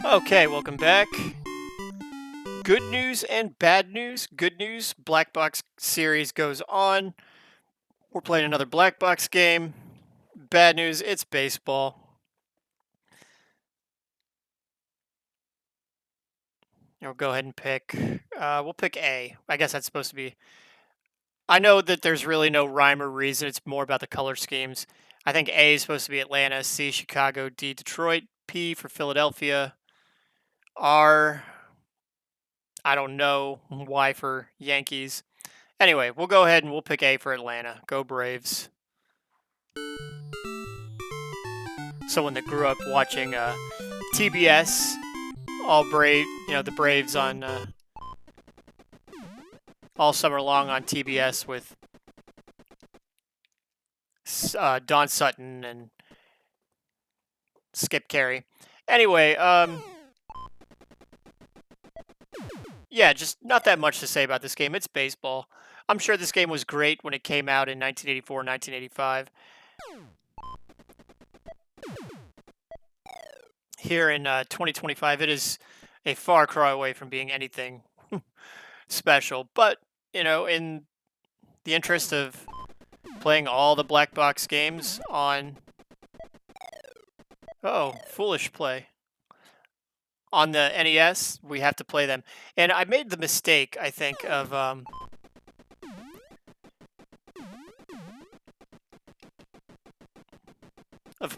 Okay, welcome back. Good news and bad news. Good news, Black Box series goes on. We're playing another Black Box game. Bad news, it's baseball. We'll go ahead and pick. We'll pick A. I guess that's supposed to be. I know that there's really no rhyme or reason. It's more about the color schemes. I think A is supposed to be Atlanta, C, Chicago, D, Detroit, P for Philadelphia, R, I don't know, Y for Yankees. Anyway, we'll go ahead and we'll pick A for Atlanta. Go Braves. Someone that grew up watching TBS, all Brave, the Braves on all summer long on TBS with Don Sutton and Skip Carey. Anyway, yeah, just not that much to say about this game. It's baseball. I'm sure this game was great when it came out in 1984, 1985. Here in 2025, it is a far cry away from being anything special. But, in the interest of playing all the black box games on... Oh, foolish play. On the NES, we have to play them. And I made the mistake, I think, of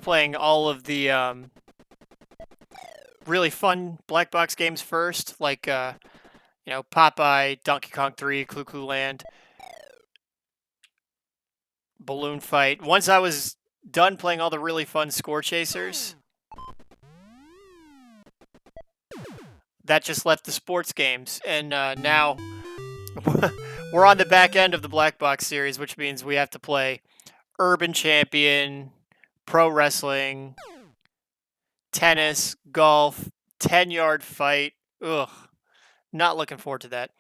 playing all of the really fun black box games first, like Popeye, Donkey Kong 3, Clu Clu Land, Balloon Fight. Once I was done playing all the really fun score chasers, that just left the sports games, and now we're on the back end of the black box series, which means we have to play Urban Champion, Pro Wrestling, tennis, golf, 10-yard fight. Ugh, not looking forward to that.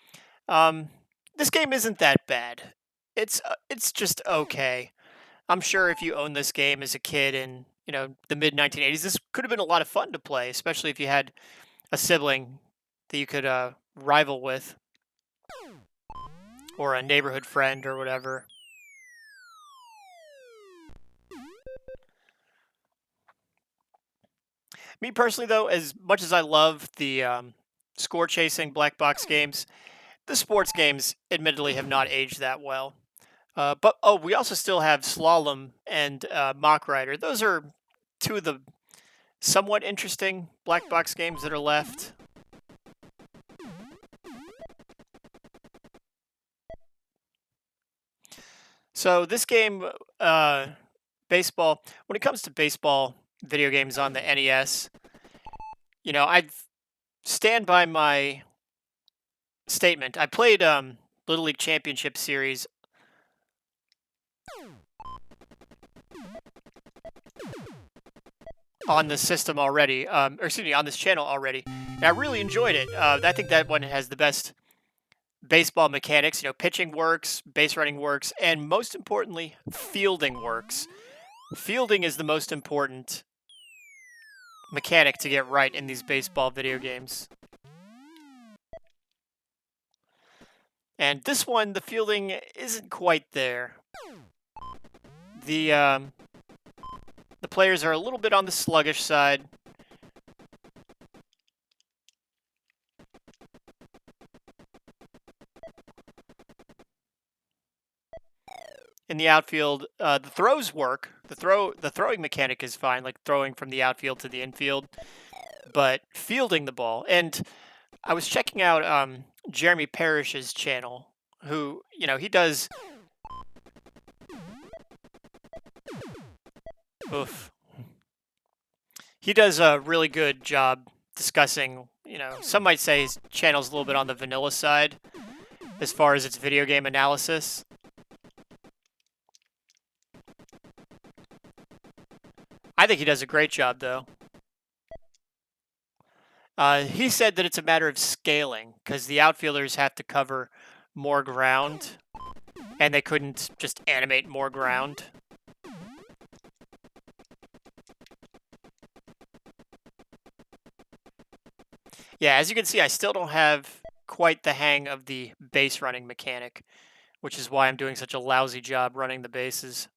This game isn't that bad. It's just okay. I'm sure if you owned this game as a kid in the mid 1980s, this could have been a lot of fun to play, especially if you had a sibling that you could rival with, or a neighborhood friend or whatever. Me personally, though, as much as I love the score chasing black box games, the sports games admittedly have not aged that well. But we also still have Slalom and Mock Rider. Those are two of the somewhat interesting black box games that are left. So this game, baseball, when it comes to baseball video games on the NES, I stand by my statement. I played Little League Championship Series on the system already, or excuse me, on this channel already, and I really enjoyed it. I think that one has the best baseball mechanics. Pitching works, base running works, and most importantly, fielding works. Fielding is the most important mechanic to get right in these baseball video games. And this one, the fielding isn't quite there. The players are a little bit on the sluggish side. In the outfield, the throws work. The throwing mechanic is fine, like throwing from the outfield to the infield. But fielding the ball, and I was checking out Jeremy Parrish's channel, who he does. Oof. He does a really good job discussing. Some might say his channel's a little bit on the vanilla side as far as its video game analysis. I think he does a great job, though. He said that it's a matter of scaling, because the outfielders have to cover more ground, and they couldn't just animate more ground. Yeah, as you can see, I still don't have quite the hang of the base running mechanic, which is why I'm doing such a lousy job running the bases.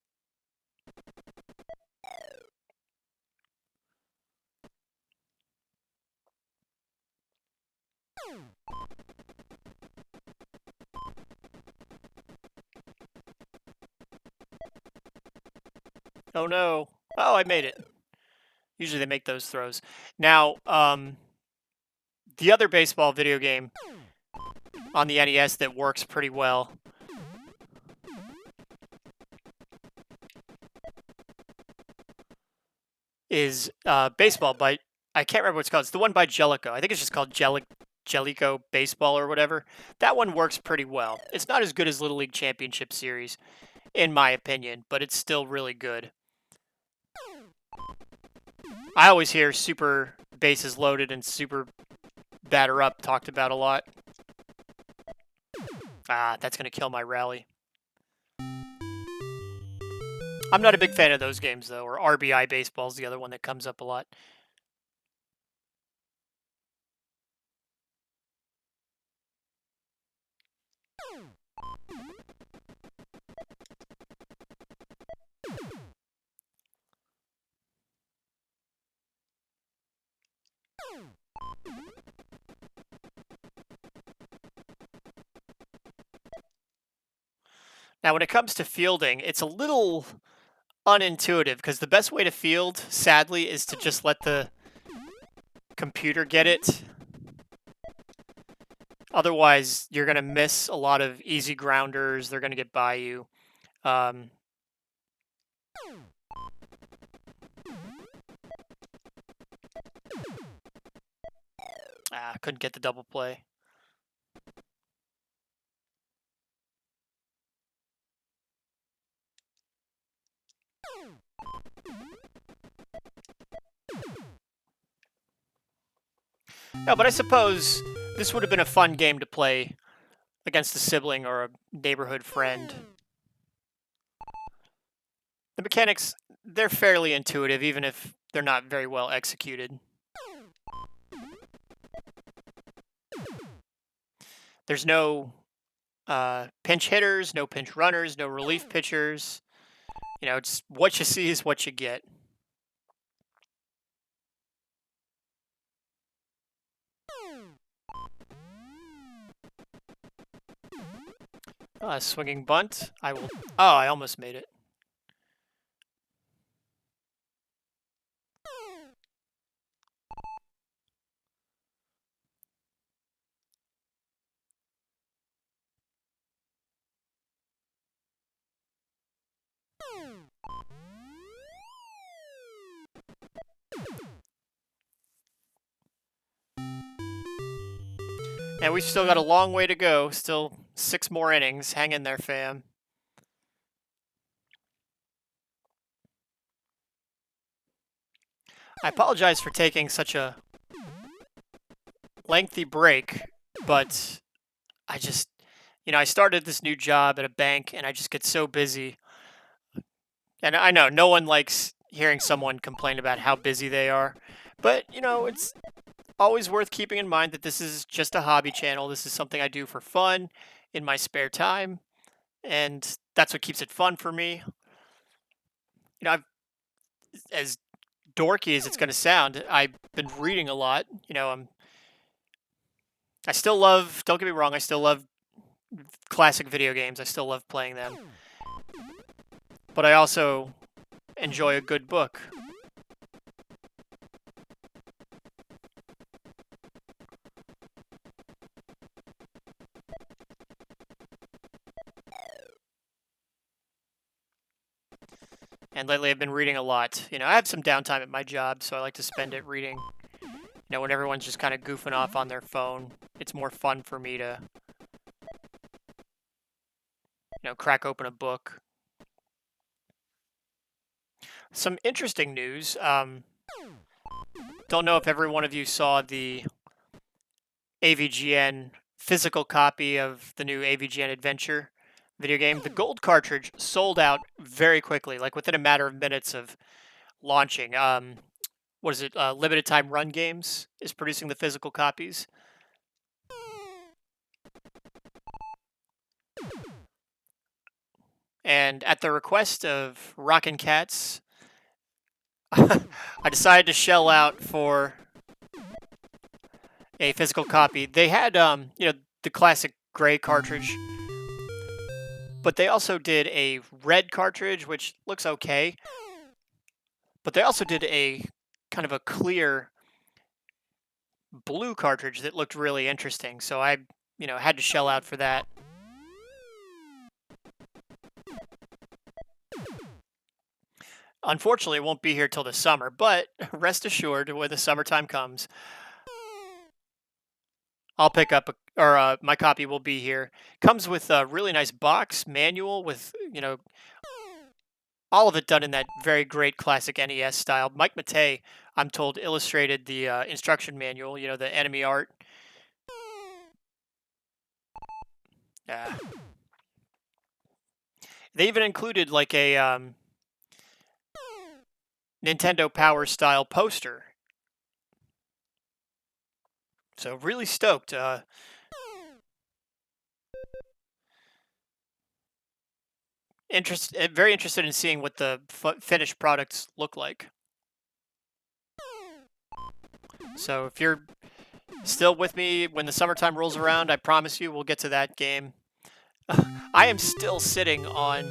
Oh no. Oh, I made it. Usually they make those throws. Now, the other baseball video game on the NES that works pretty well is baseball by, I can't remember what it's called. It's the one by Jellico. I think it's just called Jellico Baseball or whatever. That one works pretty well. It's not as good as Little League Championship Series, in my opinion, but it's still really good. I always hear super bases loaded and super batter up talked about a lot. Ah, that's going to kill my rally. I'm not a big fan of those games, though, or RBI Baseball's the other one that comes up a lot. Now, when it comes to fielding, it's a little unintuitive because the best way to field, sadly, is to just let the computer get it. Otherwise, you're going to miss a lot of easy grounders. They're going to get by you. Couldn't get the double play. No, but I suppose this would have been a fun game to play against a sibling or a neighborhood friend. The mechanics, they're fairly intuitive, even if they're not very well executed. There's no pinch hitters, no pinch runners, no relief pitchers. You know, it's what you see is what you get. Swinging bunt. I will. Oh, I almost made it. And we've still got a long way to go. Still 6 more innings. Hang in there, fam. I apologize for taking such a lengthy break, but I just, I started this new job at a bank and I just get so busy. And I know no one likes hearing someone complain about how busy they are, but, it's always worth keeping in mind that this is just a hobby channel. This is something I do for fun in my spare time, and that's what keeps it fun for me. I've, as dorky as it's going to sound, I've been reading a lot. I still love, don't get me wrong, I still love classic video games. I still love playing them. But I also enjoy a good book. And lately I've been reading a lot. I have some downtime at my job, so I like to spend it reading. When everyone's just kind of goofing off on their phone, it's more fun for me to, crack open a book. Some interesting news. Don't know if every one of you saw the AVGN physical copy of the new AVGN Adventure video game. The gold cartridge sold out very quickly, like within a matter of minutes of launching. what is it? Limited time run games is producing the physical copies. And at the request of Rockin' Cats, I decided to shell out for a physical copy. They had, the classic gray cartridge, but they also did a red cartridge, which looks okay. But they also did a kind of a clear blue cartridge that looked really interesting. So I, had to shell out for that. Unfortunately, it won't be here till the summer, but rest assured, when the summertime comes, I'll pick up my copy will be here. Comes with a really nice box manual with, all of it done in that very great classic NES style. Mike Matei, I'm told, illustrated the instruction manual, the enemy art. Yeah. They even included like a Nintendo Power style poster. So really stoked. Very interested in seeing what the finished products look like. So if you're still with me when the summertime rolls around, I promise you we'll get to that game. I am still sitting on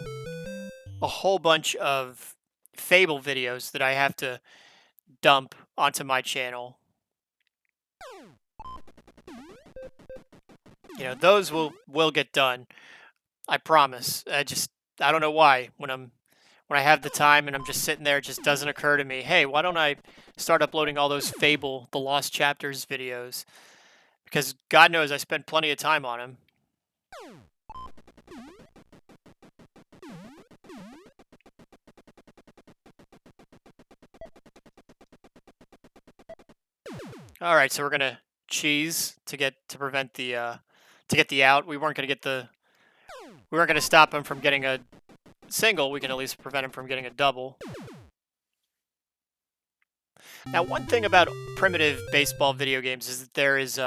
a whole bunch of Fable videos that I have to dump onto my channel. Those will get done. I promise. I don't know why when I have the time and I'm just sitting there, it just doesn't occur to me, hey, why don't I start uploading all those Fable, the Lost Chapters videos? Because God knows I spend plenty of time on them. All right, so we're gonna cheese to prevent the to get the out. We weren't gonna stop him from getting a single. We can at least prevent him from getting a double. Now, one thing about primitive baseball video games is that there is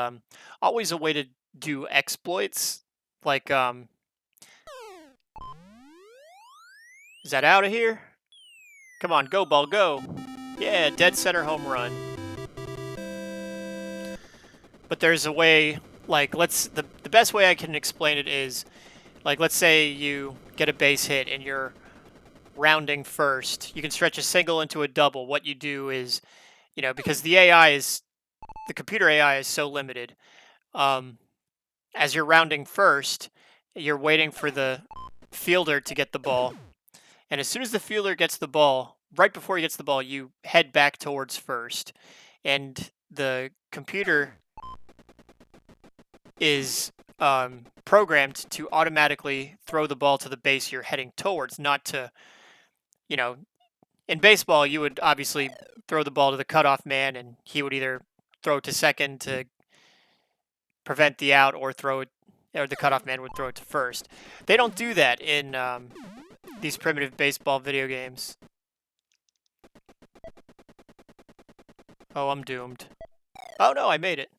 always a way to do exploits. Like, is that out of here? Come on, go ball, go! Yeah, dead center home run. But there's a way, like, the best way I can explain it is, like, let's say you get a base hit and you're rounding first. You can stretch a single into a double. What you do is, because the computer AI is so limited, as you're rounding first, you're waiting for the fielder to get the ball. And as soon as the fielder gets the ball, right before he gets the ball, you head back towards first. And the computer is programmed to automatically throw the ball to the base you're heading towards, not to, in baseball, you would obviously throw the ball to the cutoff man, and he would either throw it to second to prevent the out, or the cutoff man would throw it to first. They don't do that in these primitive baseball video games. Oh, I'm doomed. Oh no, I made it.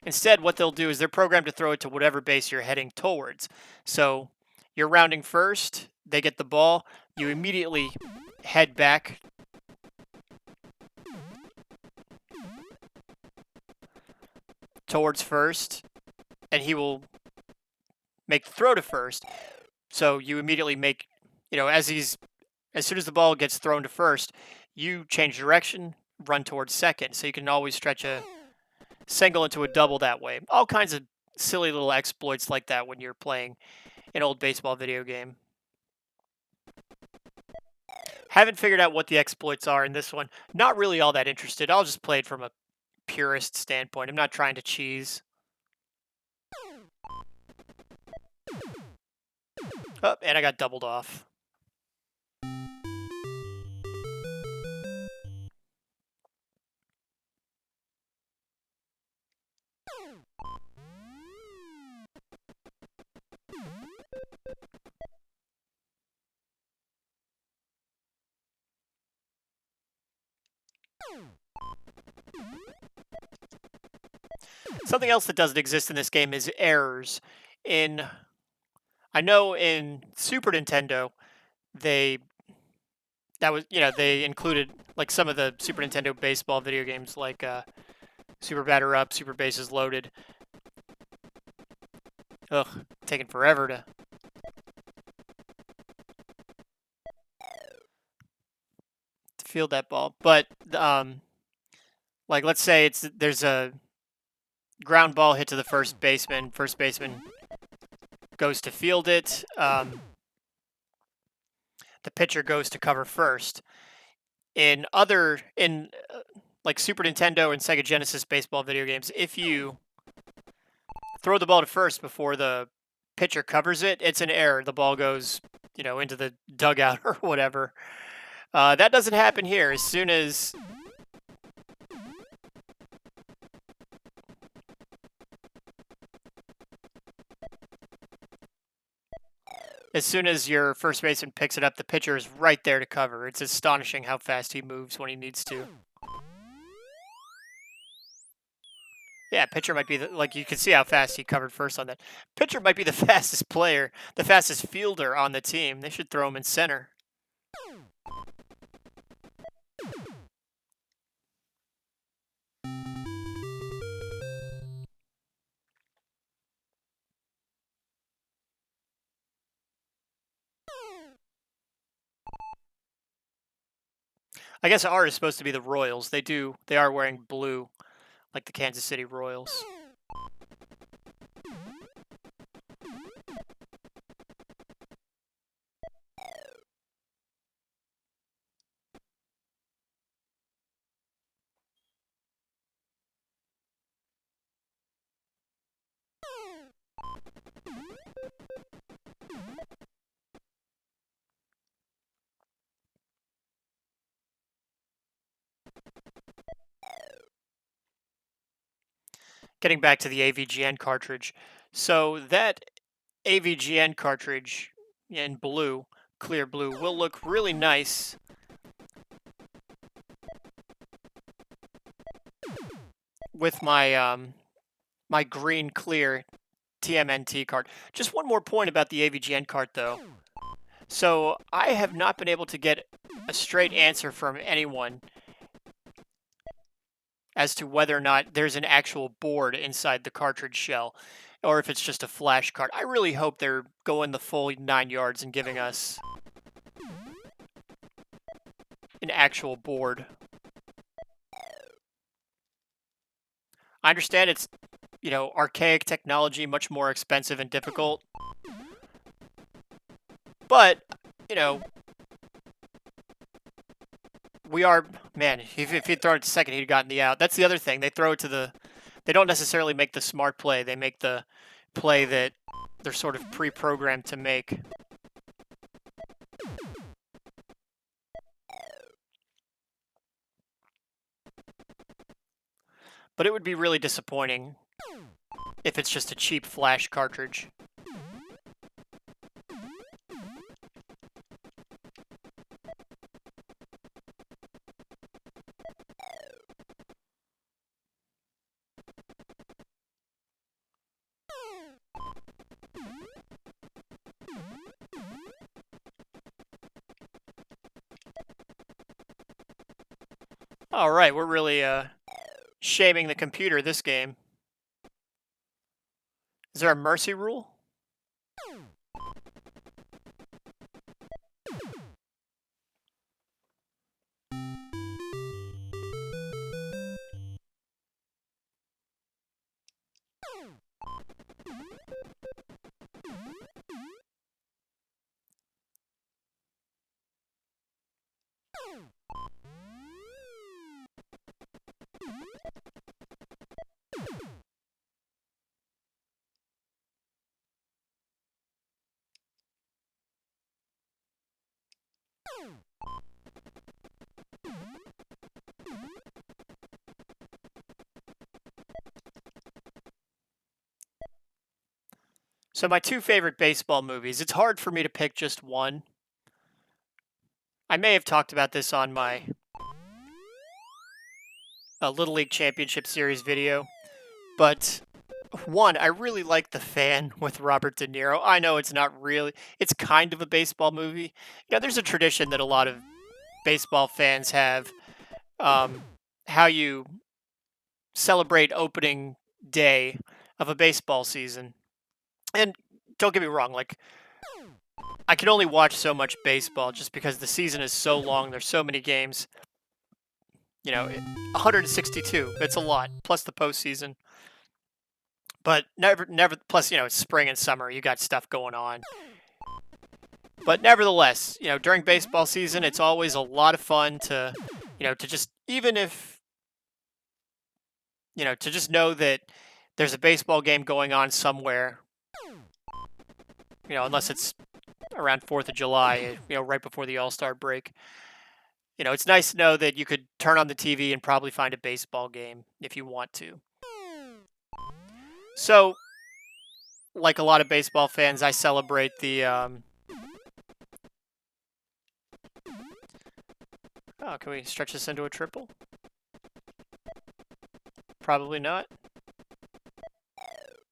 Instead, what they'll do is they're programmed to throw it to whatever base you're heading towards. So you're rounding first, they get the ball, you immediately head back towards first, and he will make the throw to first. So you immediately make, as soon as the ball gets thrown to first, you change direction, run towards second. So you can always stretch a single into a double that way. All kinds of silly little exploits like that when you're playing an old baseball video game. Haven't figured out what the exploits are in this one. Not really all that interested. I'll just play it from a purist standpoint. I'm not trying to cheese. Oh, and I got doubled off. Something else that doesn't exist in this game is errors. In I know in Super Nintendo, they that was they included like some of the Super Nintendo baseball video games like Super Batter Up, Super Bases Loaded. Ugh, taking forever to field that ball. But like let's say there's a ground ball hit to the first baseman. First baseman goes to field it. The pitcher goes to cover first. In like Super Nintendo and Sega Genesis baseball video games, if you throw the ball to first before the pitcher covers it, it's an error. The ball goes, into the dugout or whatever. That doesn't happen here. As soon as your first baseman picks it up, the pitcher is right there to cover. It's astonishing how fast he moves when he needs to. Yeah, pitcher might be like you can see how fast he covered first on that. Pitcher might be the fastest player, the fastest fielder on the team. They should throw him in center. I guess R is supposed to be the Royals. They are wearing blue, like the Kansas City Royals. Getting back to the AVGN cartridge. So that AVGN cartridge in blue, clear blue, will look really nice with my my green clear TMNT card. Just one more point about the AVGN cart though. So I have not been able to get a straight answer from anyone as to whether or not there's an actual board inside the cartridge shell or if it's just a flash card. I really hope they're going the full 9 yards and giving us an actual board. I understand it's, archaic technology, much more expensive and difficult. But, we are, man, if he'd thrown it to second, he'd gotten the out. That's the other thing. They don't necessarily make the smart play. They make the play that they're sort of pre-programmed to make. But it would be really disappointing if it's just a cheap flash cartridge. All right, we're really shaming the computer this game. Is there a mercy rule? So my two favorite baseball movies, it's hard for me to pick just one. I may have talked about this on my a Little League Championship Series video. But one, I really like The Fan with Robert De Niro. I know it's not really, it's kind of a baseball movie. There's a tradition that a lot of baseball fans have, um, how you celebrate opening day of a baseball season. And don't get me wrong, like, I can only watch so much baseball just because the season is so long. There's so many games. 162. It's a lot. Plus the postseason. But never. Plus, it's spring and summer. You got stuff going on. But nevertheless, during baseball season, it's always a lot of fun to just, even if, to just know that there's a baseball game going on somewhere. Unless it's around 4th of July, right before the All-Star break. It's nice to know that you could turn on the TV and probably find a baseball game if you want to. So, like a lot of baseball fans, I celebrate the... Oh, can we stretch this into a triple? Probably not.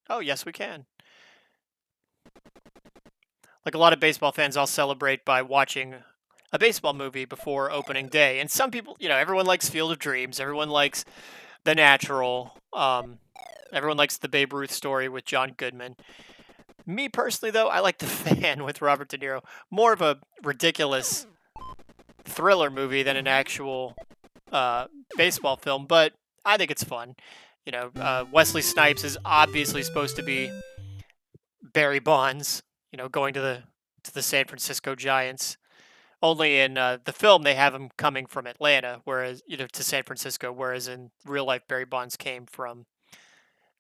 Oh, yes, we can. Like a lot of baseball fans, I'll celebrate by watching a baseball movie before opening day. And some people, everyone likes Field of Dreams. Everyone likes The Natural. Everyone likes the Babe Ruth story with John Goodman. Me personally, though, I like The Fan with Robert De Niro. More of a ridiculous thriller movie than an actual baseball film, but I think it's fun. Wesley Snipes is obviously supposed to be Barry Bonds, going to the San Francisco Giants. Only in the film they have him coming from Atlanta, whereas to San Francisco, whereas in real life Barry Bonds came from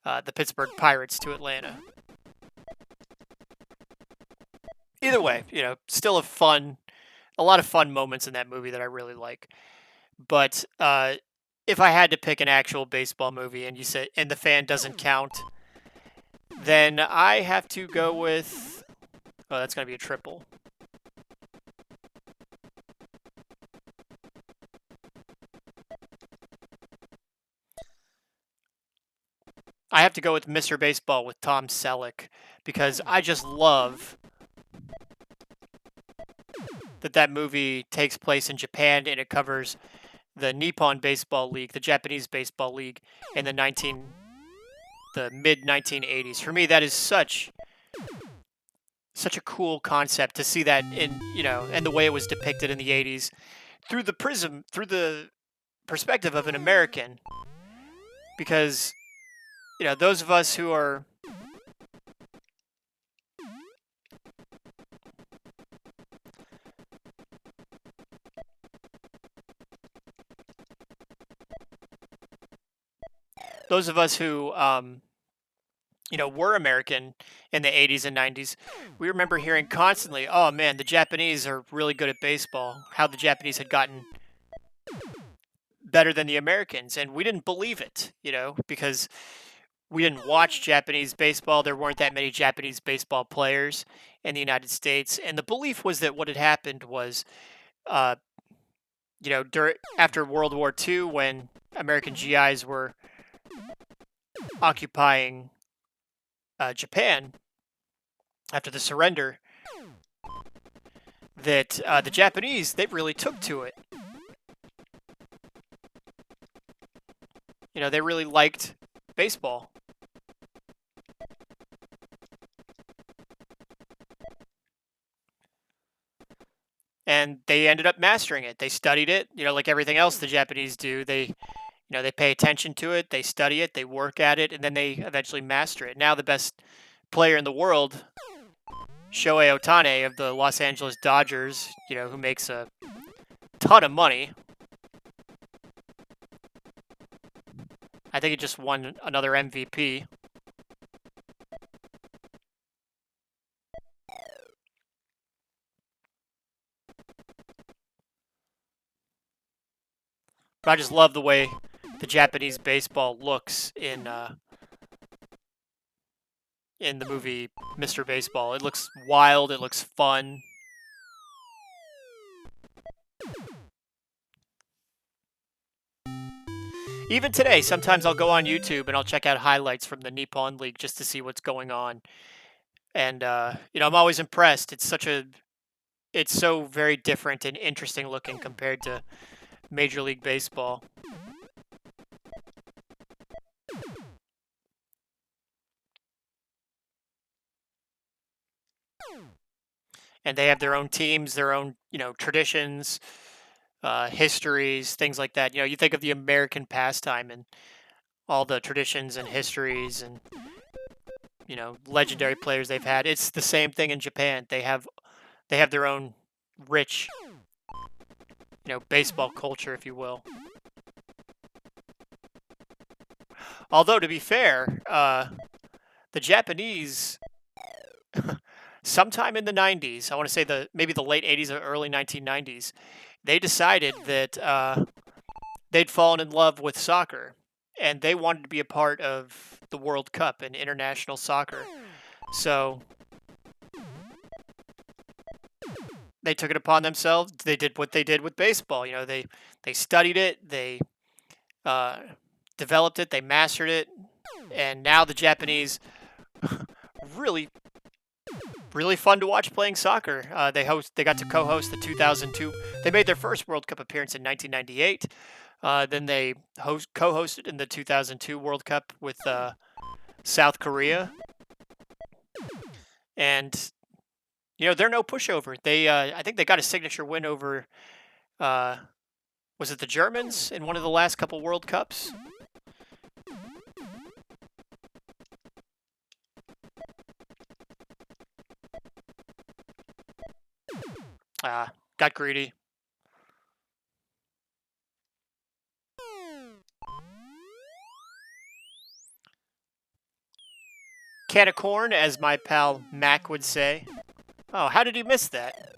the Pittsburgh Pirates to Atlanta. Either way, still a lot of fun moments in that movie that I really like. But if I had to pick an actual baseball movie, and The Fan doesn't count, then I have to go with. Oh, that's gonna be a triple. I have to go with Mr. Baseball with Tom Selleck because I just love that movie takes place in Japan and it covers the Nippon Baseball League, the Japanese Baseball League in the mid 1980s. For me, that is such a cool concept to see that and the way it was depicted in the 80s through the perspective of an American, because those of us who are were American in the 80s and 90s, we remember hearing constantly, oh man, the Japanese are really good at baseball, how the Japanese had gotten better than the Americans. And we didn't believe it, because we didn't watch Japanese baseball. There weren't that many Japanese baseball players in the United States. And the belief was that what had happened was, after World War II, when American GIs were occupying Japan after the surrender, that the Japanese, they really took to it. They really liked baseball. And they ended up mastering it. They studied it, like everything else the Japanese do. They pay attention to it, they study it, they work at it, and then they eventually master it. Now the best player in the world, Shohei Ohtani of the Los Angeles Dodgers, who makes a ton of money. I think he just won another MVP. But I just love the way the Japanese baseball looks in the movie Mr. Baseball. It looks wild. It looks fun. Even today, sometimes I'll go on YouTube and I'll check out highlights from the Nippon League just to see what's going on. And I'm always impressed. It's so very different and interesting looking compared to Major League Baseball. And they have their own teams, their own, traditions, histories, things like that. You think of the American pastime and all the traditions and histories and, legendary players they've had. It's the same thing in Japan. They have their own rich, baseball culture, if you will. Although to be fair, the Japanese sometime in the 90s, I want to say maybe the late 80s or early 1990s, they decided that they'd fallen in love with soccer and they wanted to be a part of the World Cup and international soccer. So they took it upon themselves. They did what they did with baseball. They studied it, they uh, developed it, they mastered it, and now the Japanese really really fun to watch playing soccer. They got to co-host the 2002. They made their first World Cup appearance in 1998. Then they co-hosted in the 2002 World Cup with South Korea, and they're no pushover. I think they got a signature win over uh, was it the Germans in one of the last couple World Cups? Got greedy. Can of corn, as my pal Mac would say. Oh, how did he miss that?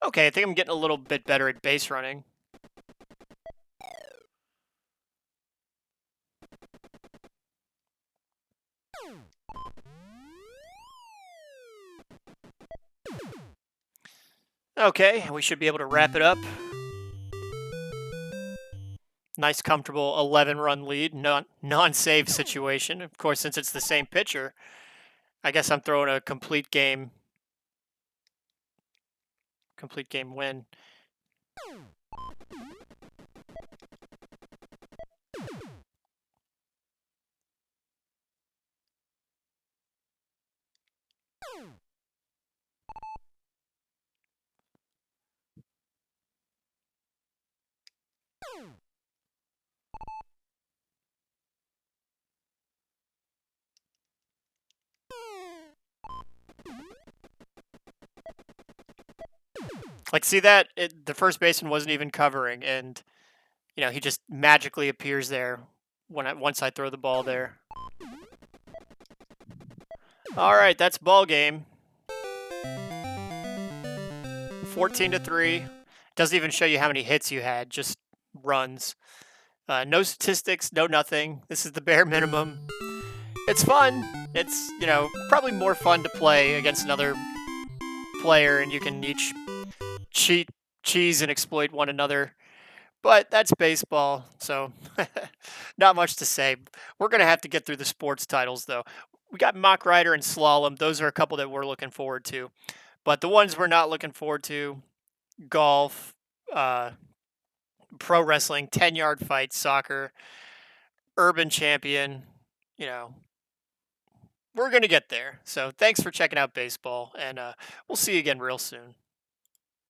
Okay, I think I'm getting a little bit better at base running. Okay, we should be able to wrap it up. Nice, comfortable 11-run lead, non-save situation. Of course, since it's the same pitcher, I guess I'm throwing a complete game win. Like, see that? The first baseman wasn't even covering, and he just magically appears there once I throw the ball there. All right, that's ball game. 14-3. Doesn't even show you how many hits you had, just runs. No statistics, no nothing. This is the bare minimum. It's fun. It's, probably more fun to play against another player and you can each cheese and exploit one another. But that's baseball, so not much to say. We're going to have to get through the sports titles, though. We got Mach Rider and Slalom. Those are a couple that we're looking forward to. But the ones we're not looking forward to, golf, pro wrestling, 10-yard fight, soccer, urban champion, we're going to get there. So thanks for checking out baseball, and we'll see you again real soon.